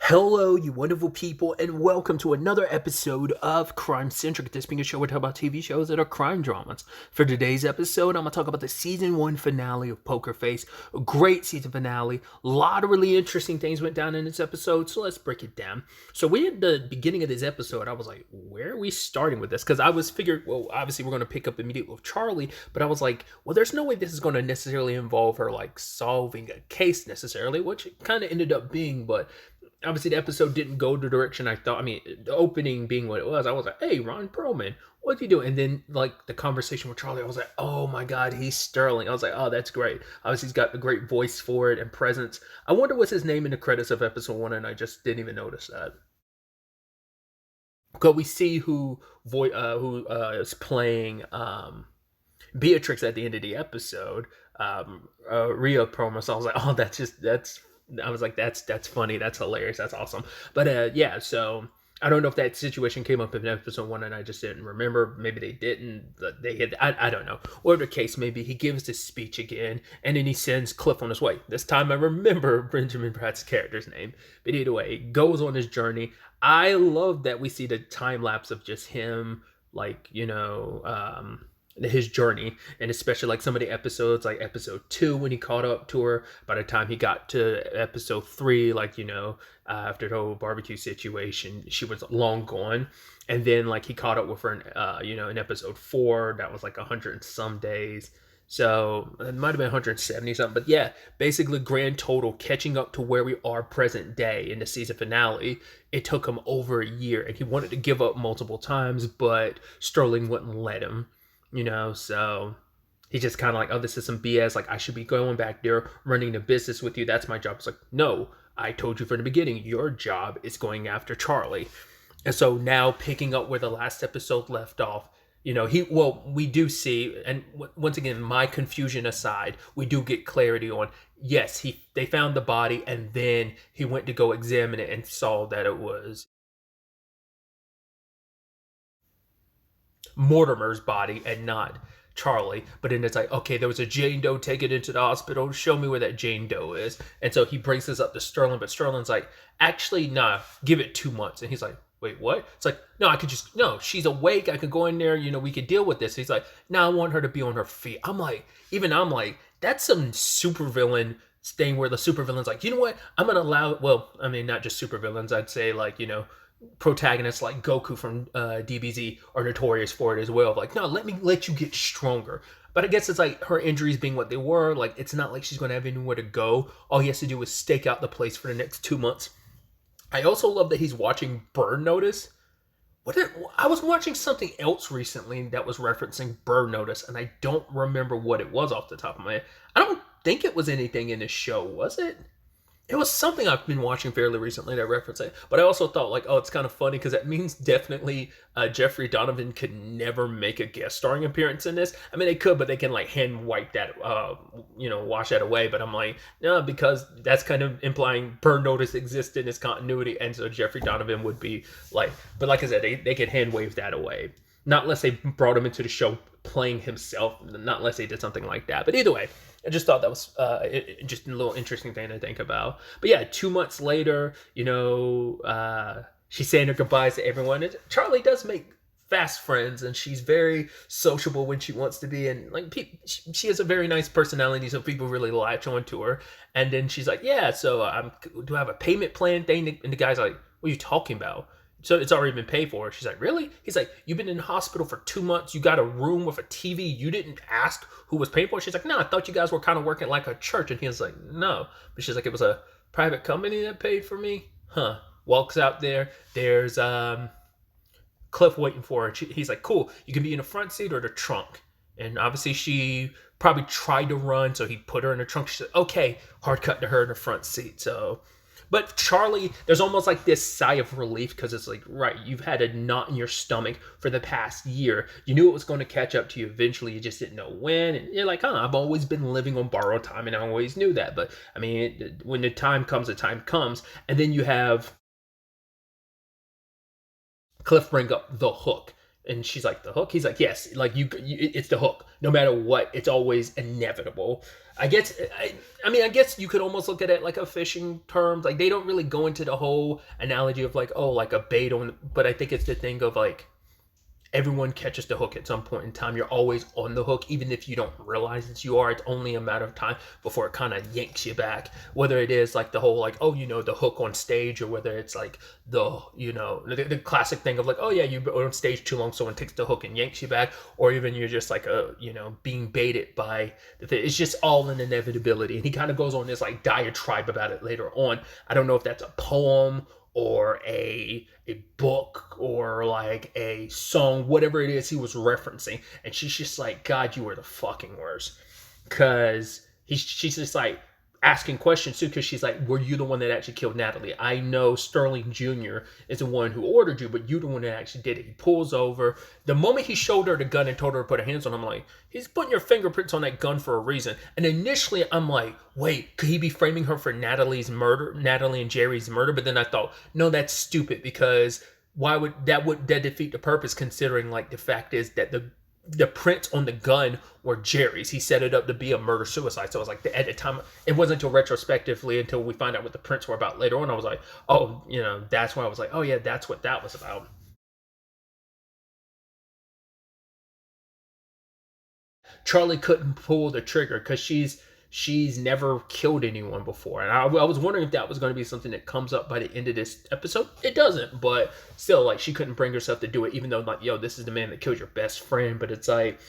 Hello, you wonderful people, and welcome to another episode of Centric. This being a show where we talk about TV shows that are crime dramas. For today's episode, I'm going to talk about the season 1 finale of Poker Face. A great season finale. A lot of really interesting things went down in this episode, so let's break it down. So we at the beginning of this episode, I was like, where are we starting with this? Because I was figured, well, obviously we're going to pick up immediately with Charlie, but I was like, well, there's no way this is going to necessarily involve her, like, solving a case necessarily, which it kind of ended up being, but obviously the episode didn't go the direction I thought. I mean, the opening being what it was, I was like, hey, Ron Perlman, what's he doing? And then, like, the conversation with Charlie, I was like, oh my God, he's sterling. I was like, oh, that's great. Obviously, he's got a great voice for it and presence. I wonder what's his name in the credits of episode 1, and I just didn't even notice that. Because we see who is playing Beatrix at the end of the episode, Rhea Perlman. So I was like, oh, I was like, that's funny, that's hilarious, that's awesome. But yeah, so I don't know if that situation came up in episode 1 and I just didn't remember. Maybe they didn't. They had. I don't know. Whatever the case may be, he gives this speech again, and then he sends Cliff on his way. This time I remember Benjamin Bratt's character's name. But either way, he goes on his journey. I love that we see the time lapse of just him, like, his journey, and especially like some of the episodes, like episode 2 when he caught up to her. By the time he got to episode 3, like, after the whole barbecue situation, she was long gone. And then, like, he caught up with her in episode 4. That was like 100 and some days, so it might have been 170 something. But yeah, basically grand total catching up to where we are present day in the season finale, it took him over a year, and he wanted to give up multiple times, but Sterling wouldn't let him. So he just kind of like, oh, this is some BS. Like, I should be going back there, running the business with you. That's my job. It's like, no, I told you from the beginning, your job is going after Charlie. And so now, picking up where the last episode left off, we do see, and once again, my confusion aside, we do get clarity on, yes, they found the body, and then he went to go examine it and saw that it was Mortimer's body and not Charlie. But then it's like, okay, there was a Jane Doe taken into the hospital. Show me where that Jane Doe is. And so he brings this up to Sterling, but Sterling's like, actually, nah, give it 2 months. And he's like, wait, what? It's like, no, she's awake. I could go in there, we could deal with this. He's like, no, I want her to be on her feet. I'm like, that's some supervillain thing where the supervillain's like, you know what? I'm going to allow, well, I mean, not just supervillains. I'd say, like, protagonists like Goku from DBZ are notorious for it as well. Like, no, let you get stronger. But I guess it's like her injuries being what they were. Like, it's not like she's going to have anywhere to go. All he has to do is stake out the place for the next 2 months. I also love that he's watching Burn Notice. I was watching something else recently that was referencing Burn Notice, and I don't remember what it was off the top of my head. I don't think it was anything in this show, was it? It was something I've been watching fairly recently that referenced it. But I also thought, like, oh, it's kind of funny because that means definitely Jeffrey Donovan could never make a guest starring appearance in this. I mean, they could, but they can, like, hand wipe that, wash that away. But I'm like, no, because that's kind of implying Burn Notice exists in its continuity. And so Jeffrey Donovan would be like, but like I said, they could hand wave that away. Not unless they brought him into the show playing himself. Not unless they did something like that. But either way, I just thought that was just a little interesting thing to think about. But yeah, 2 months later, she's saying her goodbyes to everyone. And Charlie does make fast friends, and she's very sociable when she wants to be. And like, she has a very nice personality, so people really latch onto her. And then she's like, yeah, so do I have a payment plan thing? And the guy's like, what are you talking about? So it's already been paid for. She's like, really? He's like, you've been in the hospital for 2 months. You got a room with a TV. You didn't ask who was paying for it. She's like, no, I thought you guys were kind of working like a church. And he was like, no. But she's like, it was a private company that paid for me? Huh. Walks out there. There's Cliff waiting for her. He's like, cool. You can be in the front seat or the trunk. And obviously she probably tried to run, so he put her in the trunk. She said, okay. Hard cut to her in the front seat. But Charlie, there's almost like this sigh of relief because it's like, right, you've had a knot in your stomach for the past year. You knew it was going to catch up to you eventually. You just didn't know when. And you're like, I've always been living on borrowed time, and I always knew that. But, I mean, when the time comes, the time comes. And then you have Cliff bring up the hook. And she's like, the hook? He's like, yes, like it's the hook. No matter what, it's always inevitable. I guess, I guess you could almost look at it like a fishing terms. Like, they don't really go into the whole analogy of like, oh, like a bait on, but I think it's the thing of like, everyone catches the hook at some point in time. You're always on the hook, even if you don't realize that you are. It's only a matter of time before it kind of yanks you back. Whether it is like the whole like, oh, the hook on stage, or whether it's like the classic thing of like, oh yeah, you've been on stage too long, someone takes the hook and yanks you back, or even you're just like being baited by the thing. It's just all an inevitability. And he kind of goes on this like diatribe about it later on. I don't know if that's a poem or a book or like a song, whatever it is he was referencing. And she's just like, God, you are the fucking worst. Because she's just like asking questions too, because she's like, were you the one that actually killed Natalie? I know Sterling Jr. is the one who ordered you, but you the one that actually did it. He pulls over. The moment he showed her the gun and told her to put her hands on him, I'm like, he's putting your fingerprints on that gun for a reason. And initially I'm like, wait, could he be framing her for Natalie and Jerry's murder? But then I thought, no, that's stupid, because why would that defeat the purpose, considering like the fact is that the prints on the gun were Jerry's. He set it up to be a murder-suicide. So I was like, at the time, it wasn't until retrospectively, until we find out what the prints were about later on, I was like, oh, that's why I was like, oh yeah, that's what that was about. Charlie couldn't pull the trigger because she's never killed anyone before, and I was wondering if that was going to be something that comes up by the end of this episode. It doesn't, but still, like, she couldn't bring herself to do it, even though like, yo, this is the man that killed your best friend. But it's like,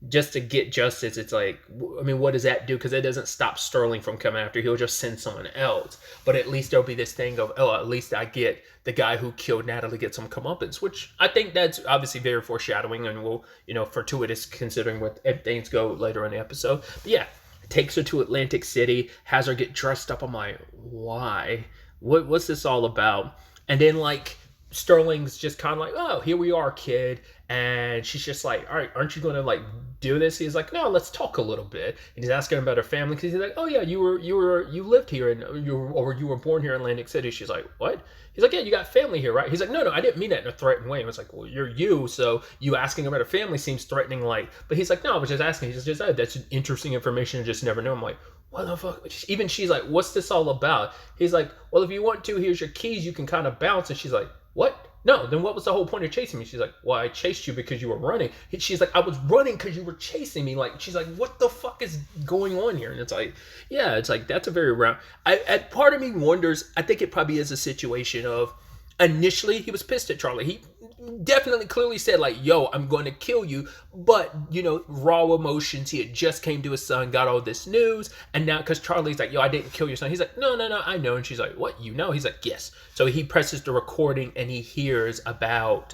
just to get justice, it's like, I mean, what does that do? Because it doesn't stop Sterling from coming after. He'll just send someone else. But at least there'll be this thing of, oh, at least I get the guy who killed Natalie get some comeuppance, which I think that's obviously very foreshadowing and will, fortuitous considering what things go later in the episode. But yeah, takes her to Atlantic City, has her get dressed up. I'm like, why? What's this all about? And then like, Sterling's just kind of like, oh, here we are, kid. And she's just like, all right, aren't you going to like do this? He's like, no, let's talk a little bit. And he's asking about her family, because he's like, oh yeah, you lived here and you were born here in Atlantic City. She's like, what? He's like, yeah, you got family here, right? He's like, no, I didn't mean that in a threatening way. And it's like, well, you're you, so you asking about her family seems threatening, like. But he's like, no, I was just asking. He's just, oh, that's interesting information. I just never knew. I'm like, what the fuck? Even she's like, what's this all about? He's like, well, if you want to, here's your keys. You can kind of bounce. And she's like, what? No, then what was the whole point of chasing me? She's like, well, I chased you because you were running. She's like, I was running because you were chasing me. Like, she's like, what the fuck is going on here? And it's like, yeah, it's like, that's a very round. Part of me wonders, I think it probably is a situation of, initially he was pissed at Charlie. He definitely clearly said like, yo, I'm going to kill you. But, raw emotions. He had just came to his son, got all this news. And now, because Charlie's like, yo, I didn't kill your son. He's like, no, I know. And she's like, what, you know? He's like, yes. So he presses the recording and he hears about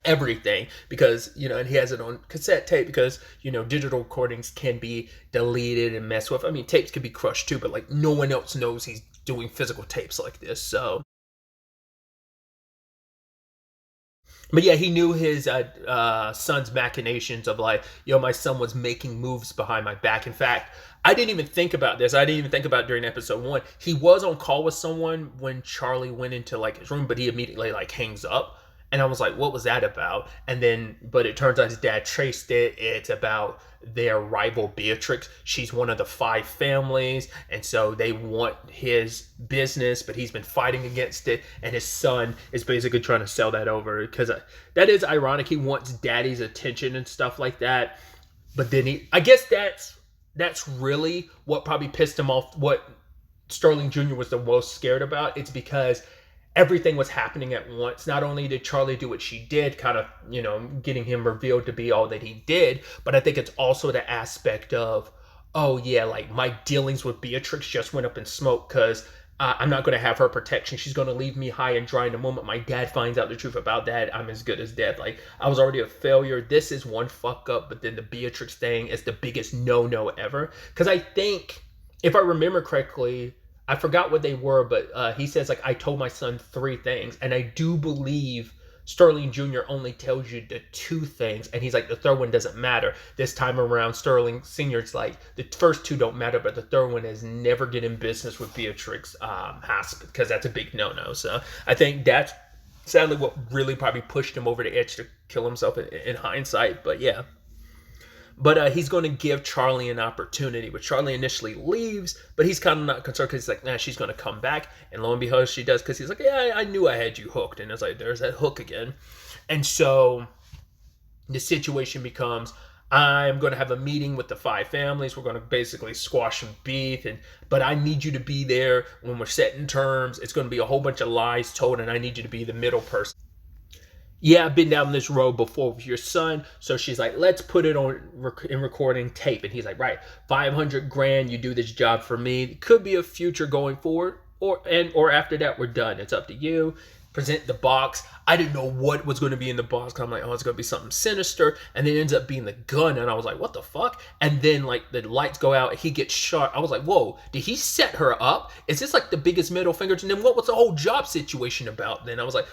everything, because, and he has it on cassette tape, because, digital recordings can be deleted and messed with. I mean, tapes could be crushed too, but like no one else knows he's doing physical tapes like this. So, but yeah, he knew his son's machinations of like, yo, my son was making moves behind my back. In fact, I didn't even think about this. I didn't even think about it during episode 1. He was on call with someone when Charlie went into like his room, but he immediately like hangs up. And I was like, what was that about? And then, but it turns out his dad traced it. It's about their rival Beatrix. She's one of the 5 families. And so they want his business, but he's been fighting against it. And his son is basically trying to sell that over, because that is ironic. He wants daddy's attention and stuff like that. But then I guess that's really what probably pissed him off. What Sterling Jr. was the most scared about. It's because everything was happening at once. Not only did Charlie do what she did, kind of, getting him revealed to be all that he did, but I think it's also the aspect of, oh yeah, like my dealings with Beatrix just went up in smoke, because I'm not going to have her protection. She's going to leave me high and dry in the moment my dad finds out the truth about that. I'm as good as dead. Like, I was already a failure. This is one fuck up, but then the Beatrix thing is the biggest no ever. Because I think, if I remember correctly, I forgot what they were, but he says, like, I told my son 3 things. And I do believe Sterling Jr. only tells you the 2 things. And he's like, the third one doesn't matter. This time around, Sterling Sr.'s like, the first 2 don't matter, but the third one is never get in business with Beatrix Haas, because that's a big no-no. So I think that's Sadly, what really probably pushed him over the edge to kill himself in hindsight. But yeah. But he's going to give Charlie an opportunity. But Charlie initially leaves, but he's kind of not concerned because he's like, nah, she's going to come back. And lo and behold, she does, because he's like, yeah, I knew I had you hooked. And it's like, there's that hook again. And so the situation becomes, I'm going to have a meeting with the five families. We're going to basically squash some beef, but I need you to be there when we're setting terms. It's going to be a whole bunch of lies told, and I need you to be the middle person. Yeah, I've been down this road before with your son. So she's like, let's put it on in recording tape. And he's like, right, 500 grand, you do this job for me. It could be a future going forward, or after that, we're done. It's up to you. Present the box. I didn't know what was going to be in the box, because I'm like, oh, it's going to be something sinister. And then it ends up being the gun. And I was like, what the fuck? And then like the lights go out, he gets shot. I was like, whoa, did he set her up? Is this like the biggest middle finger? And then what was the whole job situation about? Then I was like,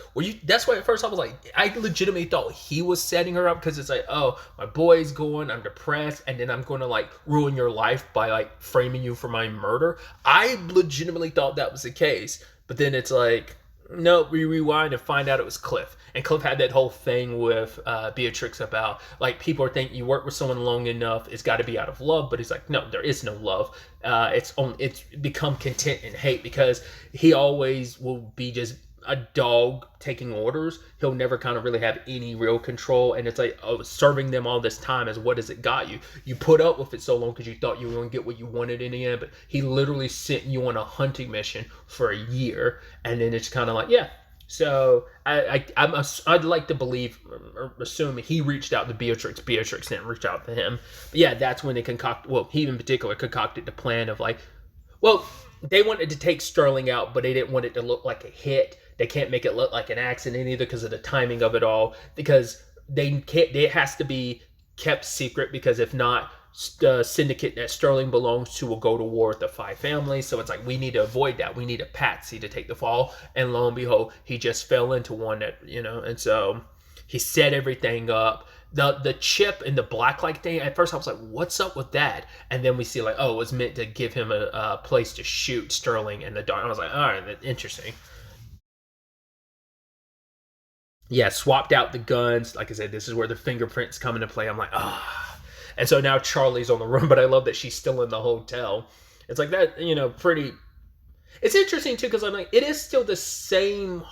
that's why at first I was like, I legitimately thought he was setting her up, because it's like, oh, my boy's going, I'm depressed, and then I'm going to like ruin your life by like framing you for my murder. I legitimately thought that was the case. But then it's like, no, we rewind and find out it was Cliff. And Cliff had that whole thing with Beatrix about, like, people are thinking you work with someone long enough, it's got to be out of love. But he's like, no, there is no love. It's become content and hate, because he always will be just a dog taking orders. He'll never kind of really have any real control. And it's like, oh, serving them all this time is what has it got you? You put up with it so long because you thought you were going to get what you wanted in the end, but he literally sent you on a hunting mission for a year. And then it's kind of like, yeah. So I'd like to believe, or assume, he reached out to Beatrix. Beatrix didn't reach out to him. But yeah, that's when they he in particular concocted the plan of like, well, they wanted to take Sterling out, but they didn't want it to look like a hit. They can't make it look like an accident either, because of the timing of it all. Because it has to be kept secret, because if not, the syndicate that Sterling belongs to will go to war with the five families. So it's like, we need to avoid that. We need a patsy to take the fall. And lo and behold, he just fell into one that, and so he set everything up. The chip and the blacklight thing, at first I was like, what's up with that? And then we see like, oh, it was meant to give him a place to shoot Sterling in the dark. I was like, all right, interesting. Yeah, swapped out the guns. Like I said, this is where the fingerprints come into play. I'm like, ah. And so now Charlie's on the run, but I love that she's still in the hotel. It's like that, pretty. It's interesting too, because I'm like, it is still the same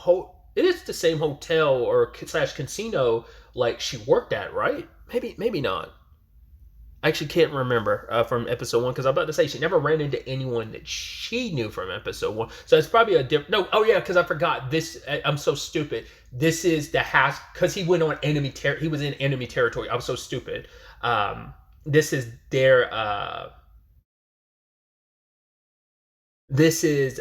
It is the same hotel or slash casino like she worked at, right? Maybe not. I actually can't remember from episode one, because I'm about to say she never ran into anyone that she knew from episode one. So it's probably a different. No, oh yeah, because I forgot this. I'm so stupid. This is the house, because he went on enemy He was in enemy territory. I was so stupid. This is their. This is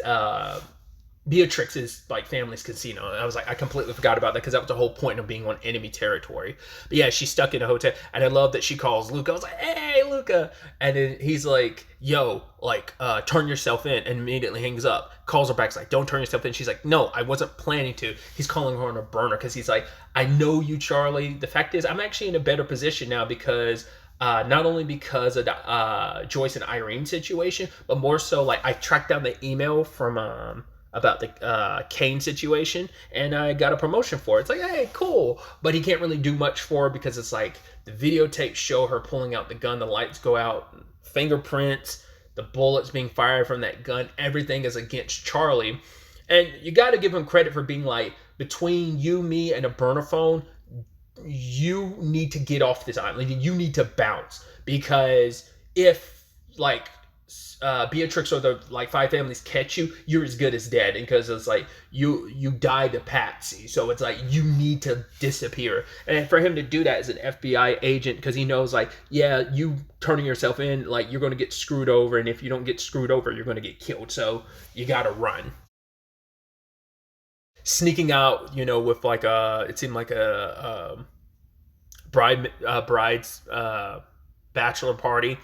Beatrix's like family's casino. And I was like, I completely forgot about that, because that was the whole point of being on enemy territory. But yeah, she's stuck in a hotel, and I love that she calls Luca. I was like, hey, Luca. And then he's like, yo, like, turn yourself in, and immediately hangs up. Calls her back, he's like, don't turn yourself in. She's like, no, I wasn't planning to. He's calling her on a burner, because he's like, I know you, Charlie. The fact is, I'm actually in a better position now, because not only because of the Joyce and Irene situation, but more so like I tracked down the email from about the Kane situation, and I got a promotion for it. It's like, hey, cool. But he can't really do much for her, because it's like the videotapes show her pulling out the gun, the lights go out, fingerprints, the bullets being fired from that gun, everything is against Charlie. And you got to give him credit for being like, between you, me, and a burner phone, you need to get off this island. You need to bounce, because if like Beatrix or the like five families catch you, you're as good as dead. And because it's like you died to Patsy, so it's like you need to disappear. And for him to do that as an FBI agent, because he knows like, yeah, you turning yourself in, like you're going to get screwed over, and if you don't get screwed over, you're going to get killed. So you got to run. Sneaking out, with like it seemed like a bride's bachelor party.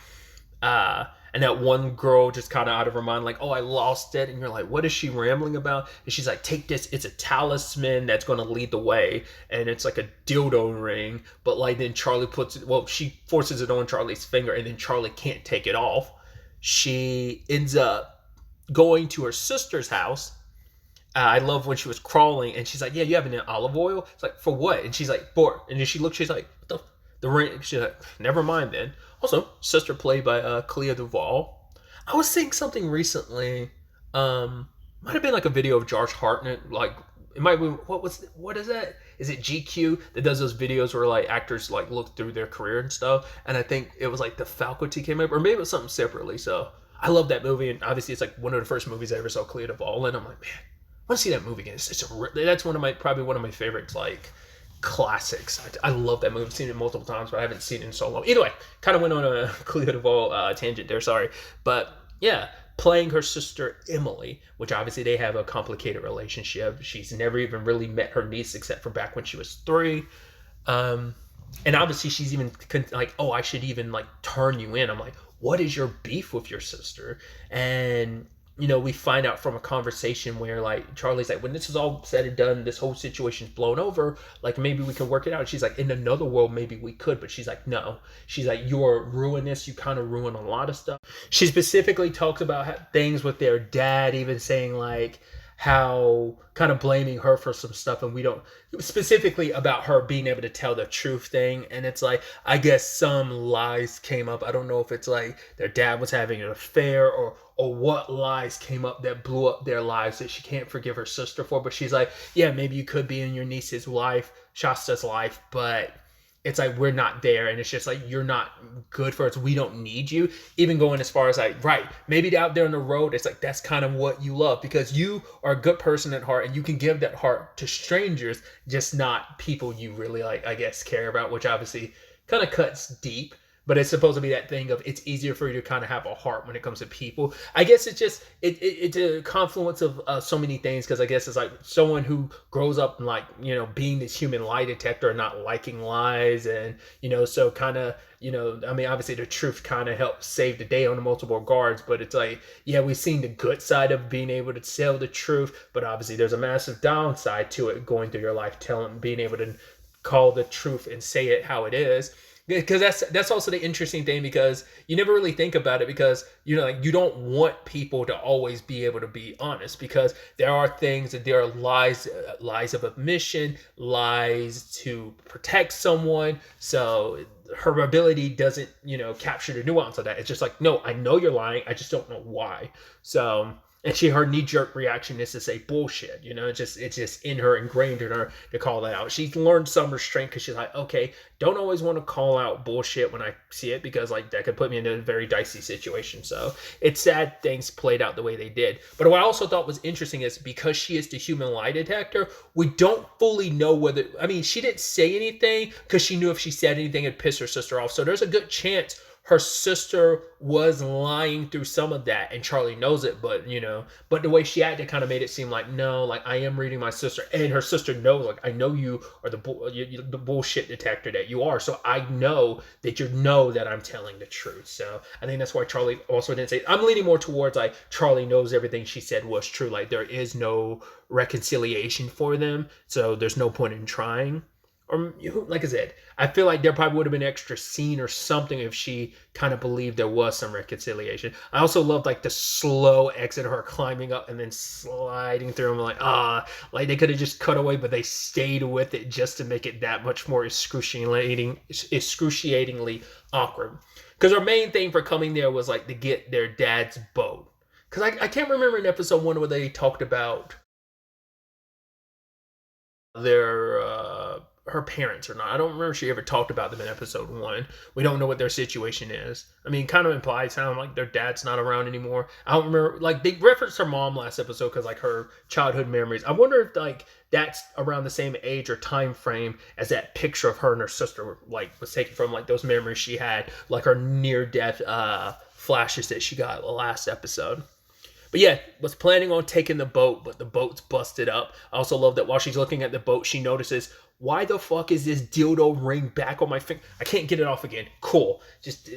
And that one girl just kind of out of her mind, like, oh, I lost it. And you're like, what is she rambling about? And she's like, take this. It's a talisman that's going to lead the way. And it's like a dildo ring. But like then Charlie she forces it on Charlie's finger, and then Charlie can't take it off. She ends up going to her sister's house, I love when she was crawling and she's like, "Yeah, you have an olive oil." It's like, "For what?" And she's like, "For." And then she looks, she's like, "What the ring?" She's like, "Never mind then." Also, sister played by Clea Duvall. I was seeing something recently. Might have been like a video of Josh Hartnett. Like it might be what is that? Is it GQ that does those videos where like actors like look through their career and stuff? And I think it was like the faculty came up, or maybe it was something separately. So I love that movie, and obviously it's like one of the first movies I ever saw Clea Duvall, and I'm like, man, I want to see that movie again. That's one of my probably one of my favorites like classics. I love that movie. I've seen it multiple times, but I haven't seen it in so long. Either way, kind of went on a Clea Duvall tangent there. Sorry, but yeah, playing her sister Emily, which obviously they have a complicated relationship. She's never even really met her niece except for back when she was 3. Um, and obviously she's even like, oh, I should even like turn you in. I'm like, what is your beef with your sister? And we find out from a conversation where like Charlie's like, when this is all said and done, this whole situation's blown over, like maybe we can work it out. And she's like, in another world, maybe we could, but she's like, no. She's like, you're ruinous. You kind of ruin a lot of stuff. She specifically talks about things with their dad, even saying like how kind of blaming her for some stuff, and we don't specifically about her being able to tell the truth thing. And it's like, I guess some lies came up. I don't know if it's like their dad was having an affair or what lies came up that blew up their lives that she can't forgive her sister for. But she's like, yeah, maybe you could be in your niece's life, Shasta's life, but it's like we're not there, and it's just like you're not good for us. We don't need you. Even going as far as like, right, maybe out there on the road, it's like that's kind of what you love because you are a good person at heart, and you can give that heart to strangers, just not people you really like, I guess, care about, which obviously kind of cuts deep. But it's supposed to be that thing of it's easier for you to kind of have a heart when it comes to people. I guess it's just it's a confluence of so many things, because I guess it's like someone who grows up like being this human lie detector and not liking lies, and so kind of I mean obviously the truth kind of helps save the day on the multiple regards, but it's like, yeah, we've seen the good side of being able to tell the truth, but obviously there's a massive downside to it, going through your life being able to call the truth and say it how it is. Because that's also the interesting thing, because you never really think about it, because like you don't want people to always be able to be honest, because there are things that there are lies of omission, lies to protect someone. So her ability doesn't capture the nuance of that. It's just like, no, I know you're lying, I just don't know why. So, and her knee-jerk reaction is to say bullshit. It's just in her, ingrained in her to call that out. She's learned some restraint, because she's like, okay, don't always want to call out bullshit when I see it, because like that could put me in a very dicey situation. So it's sad things played out the way they did. But what I also thought was interesting is, because she is the human lie detector, we don't fully know whether, I mean, she didn't say anything because she knew if she said anything it'd piss her sister off. So there's a good chance her sister was lying through some of that, and Charlie knows it, but the way she acted kind of made it seem like, no, like I am reading my sister, and her sister knows, like, I know you are the bullshit detector that you are, so I know that that I'm telling the truth. So I think that's why Charlie also didn't say. I'm leaning more towards like Charlie knows everything she said was true. Like there is no reconciliation for them, so there's no point in trying. Or like I said, I feel like there probably would have been an extra scene or something if she kind of believed there was some reconciliation. I also loved like the slow exit of her climbing up and then sliding through. I'm like, like they could have just cut away, but they stayed with it just to make it that much more excruciatingly awkward. Because our main thing for coming there was like to get their dad's boat. Because I can't remember in episode 1 where they talked about their her parents or not. I don't remember if she ever talked about them in episode 1. We don't know what their situation is. I mean, kind of implied sound like their dad's not around anymore. I don't remember, like they referenced her mom last episode because like her childhood memories. I wonder if like that's around the same age or time frame as that picture of her and her sister like was taken from, like those memories she had, like her near death flashes that she got last episode. But yeah, was planning on taking the boat, but the boat's busted up. I also love that while she's looking at the boat, she notices, why the fuck is this dildo ring back on my finger? I can't get it off again. Cool.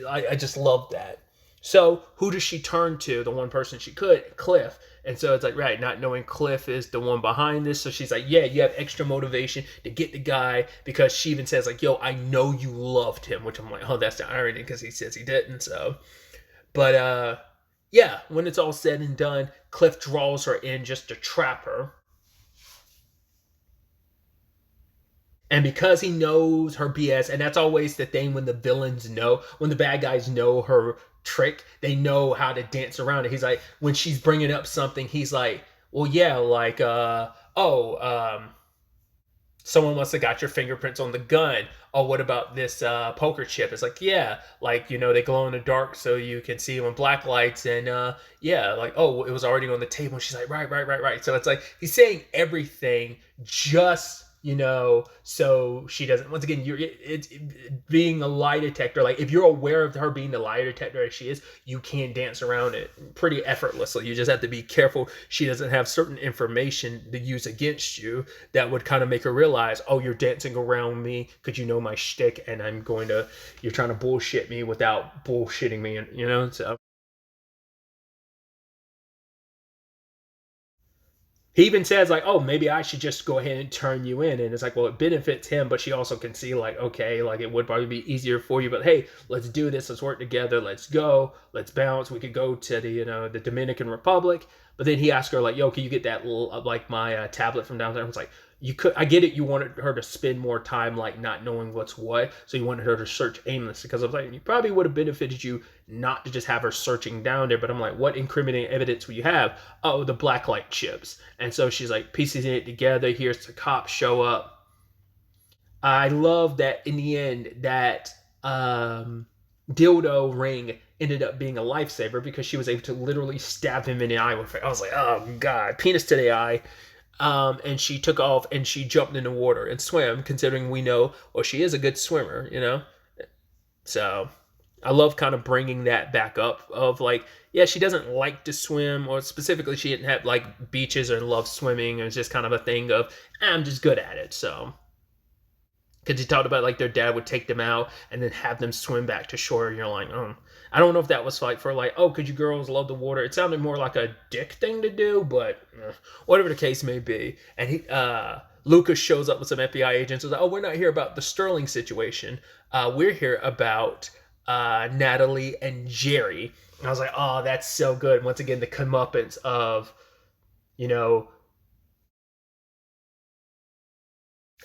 I just love that. So who does she turn to? The one person she could, Cliff. And so it's like, right, not knowing Cliff is the one behind this. So she's like, yeah, you have extra motivation to get the guy, because she even says like, yo, I know you loved him, which I'm like, oh, that's the irony, because he says he didn't. So, but yeah, when it's all said and done, Cliff draws her in just to trap her. And because he knows her BS, and that's always the thing when the villains know, when the bad guys know her trick, they know how to dance around it. He's like, when she's bringing up something, he's like, well, yeah, like, someone must have got your fingerprints on the gun. Oh, what about this poker chip? It's like, yeah, like, they glow in the dark so you can see them in black lights. And yeah, like, oh, it was already on the table. And she's like, right, right, right, right. So it's like he's saying everything just, so she doesn't. Once again, it's being a lie detector. Like, if you're aware of her being the lie detector as she is, you can dance around it pretty effortlessly. You just have to be careful she doesn't have certain information to use against you that would kind of make her realize, oh, you're dancing around me because you know my shtick, and you're trying to bullshit me without bullshitting me, So he even says like, oh, maybe I should just go ahead and turn you in. And it's like, well, it benefits him, but she also can see like, okay, like it would probably be easier for you, but hey, let's do this. Let's work together. Let's go. Let's bounce. We could go to the Dominican Republic. But then he asked her like, yo, can you get that little, like my tablet from downtown? It's like, you could, I get it. You wanted her to spend more time like not knowing what's what. So you wanted her to search aimlessly, because I was like, you probably would have benefited you not to just have her searching down there. But I'm like, what incriminating evidence will you have? Oh, the blacklight chips. And so she's like piecing it together. Here's the cops show up. I love that in the end that dildo ring ended up being a lifesaver, because she was able to literally stab him in the eye with it. I was like, oh god, penis to the eye. And she took off and she jumped in the water and swam, considering we know, well, she is a good swimmer. So I love kind of bringing that back up of like, yeah, she doesn't like to swim, or specifically she didn't have like beaches or love swimming. It was just kind of a thing of, I'm just good at it. So, because he talked about like their dad would take them out and then have them swim back to shore. And you're like, oh, I don't know if that was like for like, oh, could you girls love the water? It sounded more like a dick thing to do, but whatever the case may be. And Lucas shows up with some FBI agents. Was like, oh, we're not here about the Sterling situation. We're here about Natalie and Jerry. And I was like, oh, that's so good. Once again, the comeuppance of, you know,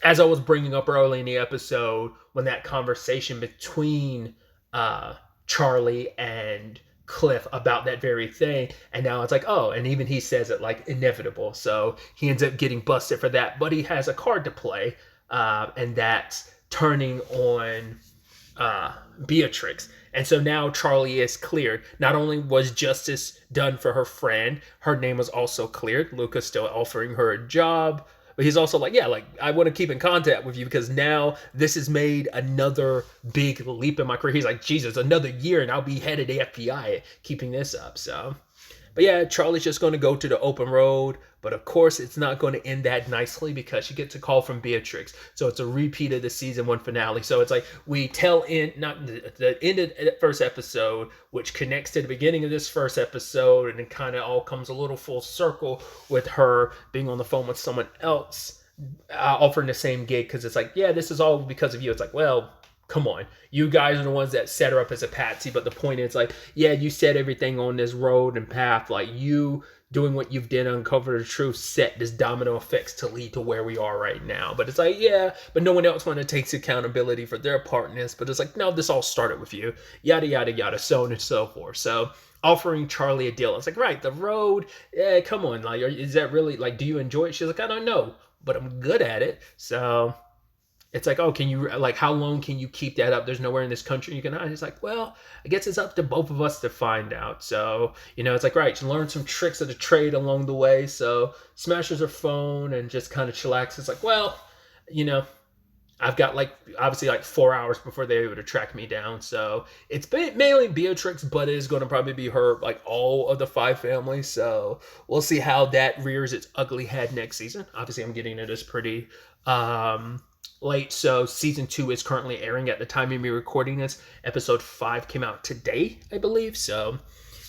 as I was bringing up early in the episode, when that conversation between uh, Charlie and Cliff about that very thing, and now it's like, oh, and even he says it like inevitable. So he ends up getting busted for that, but he has a card to play, and that's turning on Beatrix. And so now Charlie is cleared. Not only was justice done for her friend, her name was also cleared. Luca's still offering her a job. But he's also like, yeah, like, I want to keep in contact with you, because now this has made another big leap in my career. He's like, Jesus, another year and I'll be head of the FBI keeping this up. So, but yeah, Charlie's just going to go to the open road. But of course, it's not going to end that nicely, because she gets a call from Beatrix. So it's a repeat of the season 1 finale. So it's like we tell in not the end of the first episode, which connects to the beginning of this first episode, and it kind of all comes a little full circle with her being on the phone with someone else, offering the same gig, because it's like, yeah, this is all because of you. It's like, well, come on, you guys are the ones that set her up as a patsy. But the point is, like, yeah, you set everything on this road and path, like, you doing what you've done, uncover the truth, set this domino effects to lead to where we are right now. But it's like, yeah, but no one else want to take accountability for their part in this. But it's like, no, this all started with you, yada yada yada, so on and so forth. So offering Charlie a deal, it's like, right, the road, yeah, come on, like, is that really, like, do you enjoy it? She's like, I don't know, but I'm good at it. So it's like, oh, can you, like, how long can you keep that up? There's nowhere in this country you can hide. It's like, well, I guess it's up to both of us to find out. So, it's like, right, she learned some tricks of the trade along the way. So smashes her phone and just kind of chillaxes. It's like, well, you know, I've got like obviously like 4 hours before they're able to track me down. So it's mainly Beatrix, but it is going to probably be her, like all of the 5 families. So we'll see how that rears its ugly head next season. Obviously, I'm getting it as pretty late. So season 2 is currently airing at the time of me recording this. Episode 5 came out today, I believe. So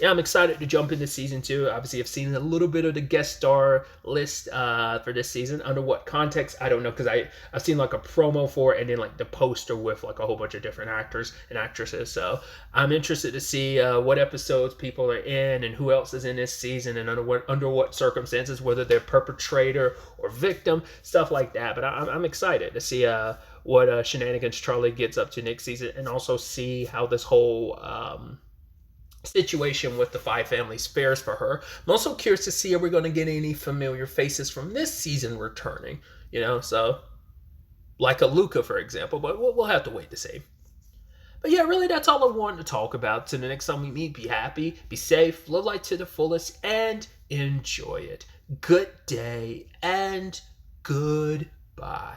yeah, I'm excited to jump into season 2. Obviously, I've seen a little bit of the guest star list for this season. Under what context, I don't know, because I've seen like a promo for it and then like the poster with like a whole bunch of different actors and actresses. So I'm interested to see what episodes people are in and who else is in this season and under what circumstances, whether they're perpetrator or victim, stuff like that. But I'm excited to see what shenanigans Charlie gets up to next season, and also see how this whole situation with the five families fares for her. I'm also curious to see, are we going to get any familiar faces from this season returning? So like a Luca, for example, but we'll have to wait to see. But yeah, really, that's all I wanted to talk about. Till the next time we meet, be happy, be safe, live life to the fullest, and enjoy it. Good day and goodbye.